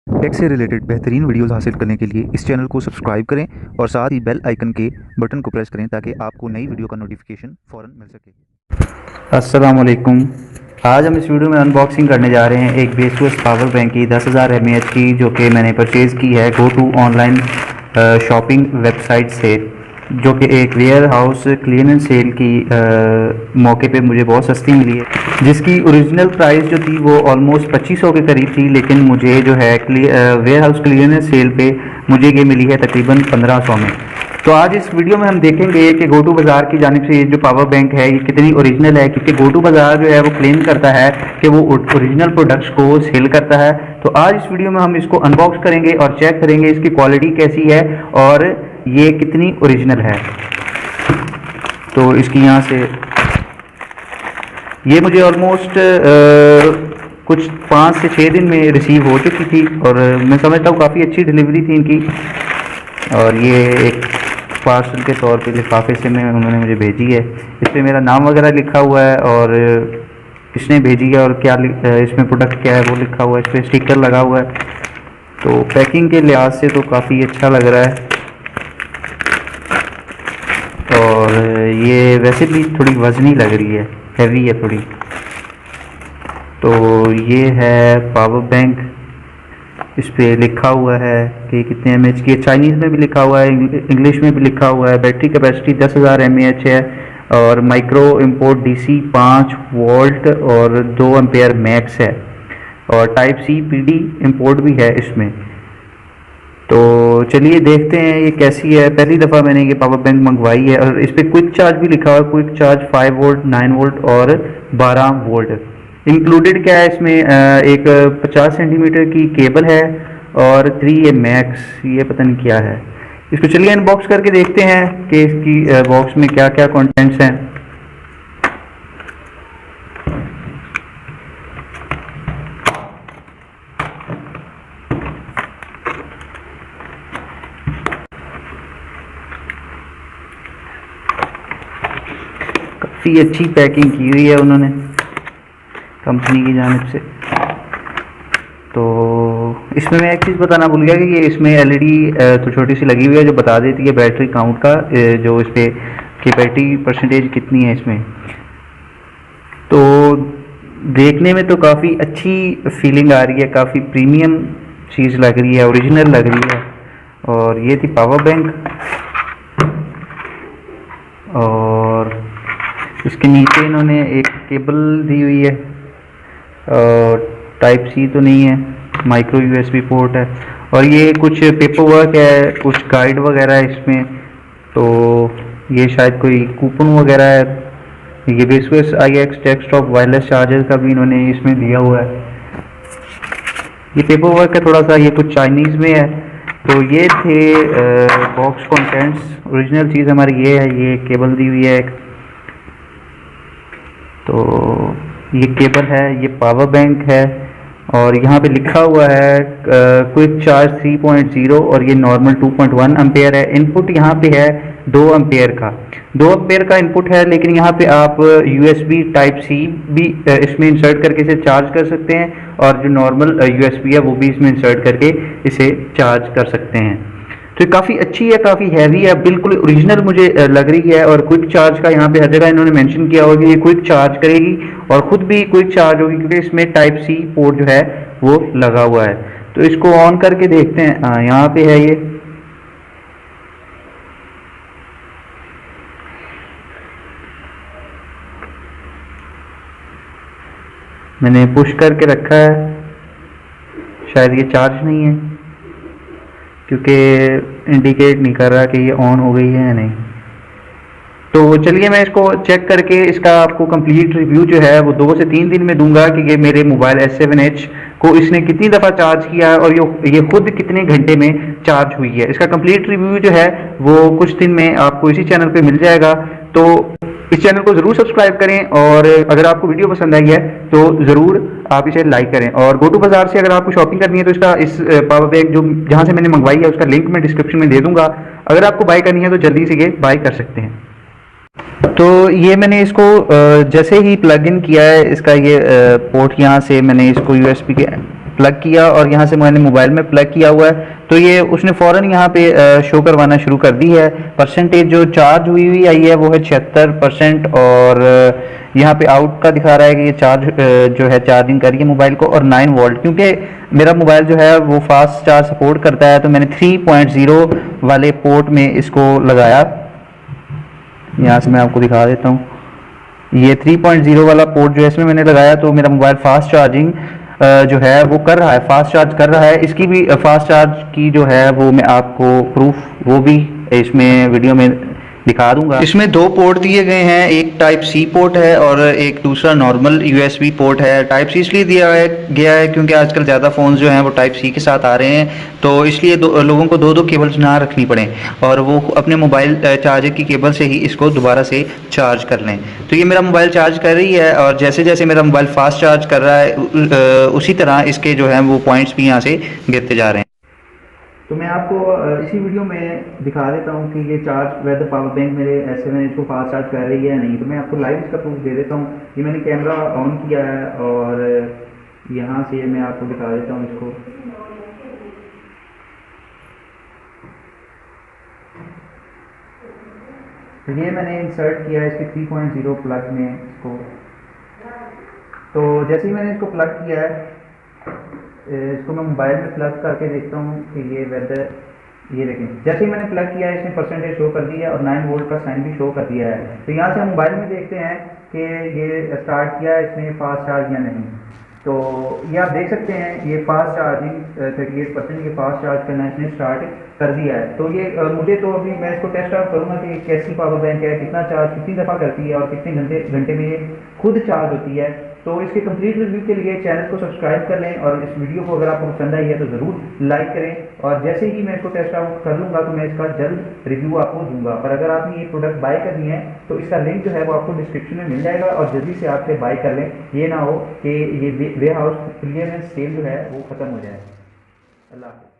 Take से related बेहतरीन videos हासिल करने के लिए इस चैनल को सब्सक्राइब करें और साथ ही बेल आइकन के बटन को प्रेस करें ताकि आपको नई वीडियो का नोटिफिकेशन फ़ौरन मिल सके। अस्सलाम वालेकुम। आज हम इस वीडियो में अनबॉक्सिंग करने जा रहे हैं एक बेसुएस पावर बैंक की 10,000 mAh की, जो कि मैंने परचेज़ की है GoTo ऑनलाइन शॉपिंग वेबसाइट से, जो कि एक वेयर हाउस क्लियरेंस सेल की मौके पे मुझे बहुत सस्ती मिली है, जिसकी ओरिजिनल प्राइस जो थी वो ऑलमोस्ट 2500 के करीब थी, लेकिन मुझे जो है वेयर हाउस क्लियरेंस सेल पे मुझे ये मिली है तकरीबन 1500 में। तो आज इस वीडियो में हम देखेंगे कि गोटू बाज़ार की जानिब से ये जो पावर बैंक है ये कितनी ओरिजिनल है, क्योंकि गोटू बाज़ार जो है वो क्लेम करता है कि वो ओरिजिनल प्रोडक्ट्स को सेल करता है। तो आज इस वीडियो में हम इसको अनबॉक्स करेंगे और चेक करेंगे इसकी क्वालिटी कैसी है और ये कितनी ओरिजिनल है। तो इसकी यहाँ से ये मुझे ऑलमोस्ट कुछ 5 से 6 दिन में रिसीव हो चुकी थी और मैं समझता हूँ काफ़ी अच्छी डिलीवरी थी इनकी। और ये एक पार्सल के तौर पे लिफाफे से में उन्होंने मुझे भेजी है। इस पर मेरा नाम वगैरह लिखा हुआ है और किसने भेजी है और क्या इसमें प्रोडक्ट क्या है वो लिखा हुआ है। इस पर स्टिकर लगा हुआ है। तो पैकिंग के लिहाज से तो काफ़ी अच्छा लग रहा है और ये वैसे भी थोड़ी वज़नी लग रही है, हैवी है थोड़ी। तो ये है पावर बैंक। इस पर लिखा हुआ है कि कितने mAh की है, चाइनीज़ में भी लिखा हुआ है, इंग्लिश में भी लिखा हुआ है। बैटरी कैपेसिटी 10,000 mAh है और माइक्रो इम्पोर्ट DC 5 वोल्ट और 2 एम्पेयर मैक्स है और टाइप C PD इम्पोर्ट भी है इसमें। तो चलिए देखते हैं ये कैसी है। पहली दफ़ा मैंने ये पावर बैंक मंगवाई है और इस पर क्विक चार्ज भी लिखा हुआ है। क्विक चार्ज 5 वोल्ट, 9 वोल्ट और 12 वोल्ट। इंक्लूडेड क्या है इसमें, एक 50 सेंटीमीटर की केबल है और 3 मैक्स, ये पता नहीं क्या है। इसको चलिए अनबॉक्स करके देखते हैं कि इसकी बॉक्स में क्या क्या कंटेंट्स हैं। काफ़ी अच्छी पैकिंग की हुई है उन्होंने कंपनी की जानिब से। तो इसमें मैं एक चीज़ बताना भूल गया कि ये इसमें LED तो छोटी सी लगी हुई है जो बता देती है बैटरी काउंट का, जो इस पर की बैटरी परसेंटेज कितनी है इसमें। तो देखने में तो काफ़ी अच्छी फीलिंग आ रही है, काफ़ी प्रीमियम चीज़ लग रही है, ओरिजिनल लग रही है। और ये थी पावर बैंक और इसके नीचे इन्होंने एक केबल दी हुई है और टाइप C तो नहीं है, माइक्रो USB पोर्ट है और ये कुछ पेपर वर्क है, कुछ गाइड वगैरह है इसमें। तो ये शायद कोई कूपन वगैरह है। ये बेसुएस IX डेस्कटॉप वायरलेस चार्जर का भी इन्होंने इसमें दिया हुआ है। ये पेपर वर्क है थोड़ा सा, ये कुछ चाइनीज़ में है। तो ये थे बॉक्स कंटेंट्स। ओरिजिनल चीज़ हमारी ये है, ये केबल दी हुई है एक। तो ये केबल है, ये पावर बैंक है और यहाँ पे लिखा हुआ है क्विक चार्ज 3.0 और ये नॉर्मल 2.1 एम्पेयर है। इनपुट यहाँ पे है 2 एम्पेयर का, 2 एम्पेयर का इनपुट है, लेकिन यहाँ पे आप USB टाइप C भी इसमें इंसर्ट करके इसे चार्ज कर सकते हैं और जो नॉर्मल USB है वो भी इसमें इंसर्ट करके इसे चार्ज कर सकते हैं। तो काफ़ी अच्छी है, काफ़ी हैवी है, बिल्कुल ओरिजिनल मुझे लग रही है। और क्विक चार्ज का यहाँ पे हर जगह इन्होंने मेंशन किया होगा कि ये क्विक चार्ज करेगी और ख़ुद भी क्विक चार्ज होगी, क्योंकि इसमें टाइप C पोर्ट जो है वो लगा हुआ है। तो इसको ऑन करके देखते हैं। हाँ, यहाँ पे है ये। मैंने पुश करके रखा है, शायद ये चार्ज नहीं है क्योंकि इंडिकेट नहीं कर रहा कि ये ऑन हो गई है या नहीं। तो चलिए मैं इसको चेक करके इसका आपको कंप्लीट रिव्यू जो है वो 2 से 3 दिन में दूंगा कि ये मेरे मोबाइल S7H को इसने कितनी दफ़ा चार्ज किया है और ये खुद कितने घंटे में चार्ज हुई है। इसका कंप्लीट रिव्यू जो है वो कुछ दिन में आपको इसी चैनल पे मिल जाएगा। तो इस चैनल को ज़रूर सब्सक्राइब करें और अगर आपको वीडियो पसंद आई है तो ज़रूर आप इसे लाइक करें। और गोटू बाज़ार से अगर आपको शॉपिंग करनी है तो इसका इस पावर बैंक जो जहाँ से मैंने मंगवाई है उसका लिंक मैं डिस्क्रिप्शन में दे दूंगा। अगर आपको बाय करनी है तो जल्दी से ये बाय कर सकते हैं। तो ये मैंने इसको जैसे ही प्लग इन किया है, इसका ये पोर्ट यहाँ से मैंने इसको USB के प्लग किया और यहाँ से मैंने मोबाइल में प्लग किया हुआ है, तो ये उसने फ़ौरन यहाँ पे शो करवाना शुरू कर दी है। परसेंटेज जो चार्ज हुई आई है वो है 76%, और यहाँ पे आउट का दिखा रहा है कि ये चार्ज जो है चार्जिंग करिए मोबाइल को, और 9 वोल्ट, क्योंकि मेरा मोबाइल जो है वो फास्ट चार्ज सपोर्ट करता है, तो मैंने 3.0 वाले पोर्ट में इसको लगाया। यहाँ से मैं आपको दिखा देता हूँ, ये 3.0 वाला पोर्ट जो है इसमें मैंने लगाया, तो मेरा मोबाइल फास्ट चार्जिंग जो है वो कर रहा है, फास्ट चार्ज कर रहा है। इसकी भी फास्ट चार्ज की जो है वो मैं आपको प्रूफ वो भी इसमें वीडियो में दिखा दूंगा। इसमें दो पोर्ट दिए गए हैं, एक टाइप सी पोर्ट है और एक दूसरा नॉर्मल यूएसबी पोर्ट है। टाइप सी इसलिए दिया गया है क्योंकि आजकल ज़्यादा फ़ोन्स जो हैं वो टाइप सी के साथ आ रहे हैं, तो इसलिए लोगों को दो केबल्स ना रखनी पड़े और वो अपने मोबाइल चार्जर की केबल से ही इसको दोबारा से चार्ज कर लें। तो ये मेरा मोबाइल चार्ज कर रही है, और जैसे जैसे मेरा मोबाइल फास्ट चार्ज कर रहा है उसी तरह इसके जो है वो पॉइंट्स भी यहाँ से गिरते जा रहे हैं। तो मैं आपको इसी वीडियो में दिखा देता हूँ कि ये चार्ज वेदर पावर बैंक मेरे ऐसे में इसको फास्ट चार्ज कर रही है या नहीं। तो मैं आपको लाइव इसका प्रूफ दे देता हूँ। ये मैंने कैमरा ऑन किया है और यहाँ से मैं आपको दिखा देता हूँ इसको। तो ये मैंने इंसर्ट किया है इसके 3.0 प्लग में इसको। तो जैसे ही मैंने इसको प्लग किया है, इसको मैं मोबाइल में प्लग करके देखता हूँ कि ये वेदर, ये देखें जैसे ही मैंने प्लग किया है इसने परसेंटेज शो कर दिया और 9 वोल्ट का साइन भी शो कर दिया है। तो यहाँ से हम मोबाइल में देखते हैं कि ये स्टार्ट किया है इसने फास्ट चार्ज या नहीं। तो ये आप देख सकते हैं ये फास्ट चार्जिंग 38% ये फास्ट चार्ज करना इसने स्टार्ट कर दिया है। तो ये मुझे तो अभी मैं इसको टेस्ट आउट करूँगा कि कैसी पावर बैंक है, कितना चार्ज कितनी दफ़ा करती है और कितने घंटे में ये खुद चार्ज होती है। तो इसके कंप्लीट रिव्यू के लिए चैनल को सब्सक्राइब कर लें और इस वीडियो को अगर आपको पसंद आई है तो ज़रूर लाइक करें। और जैसे ही मैं इसको टेस्ट आउट कर लूँगा तो मैं इसका जल्द रिव्यू आपको दूंगा। और अगर आपने ये प्रोडक्ट बाय करनी है तो इसका लिंक जो है वो आपको डिस्क्रिप्शन में मिल जाएगा और जल्दी से आपसे बाय कर लें। ये ना हो कि ये वे हाउस क्लियरेंस सेल जो है वो ख़त्म हो जाए। अल्लाह हाफ़िज़।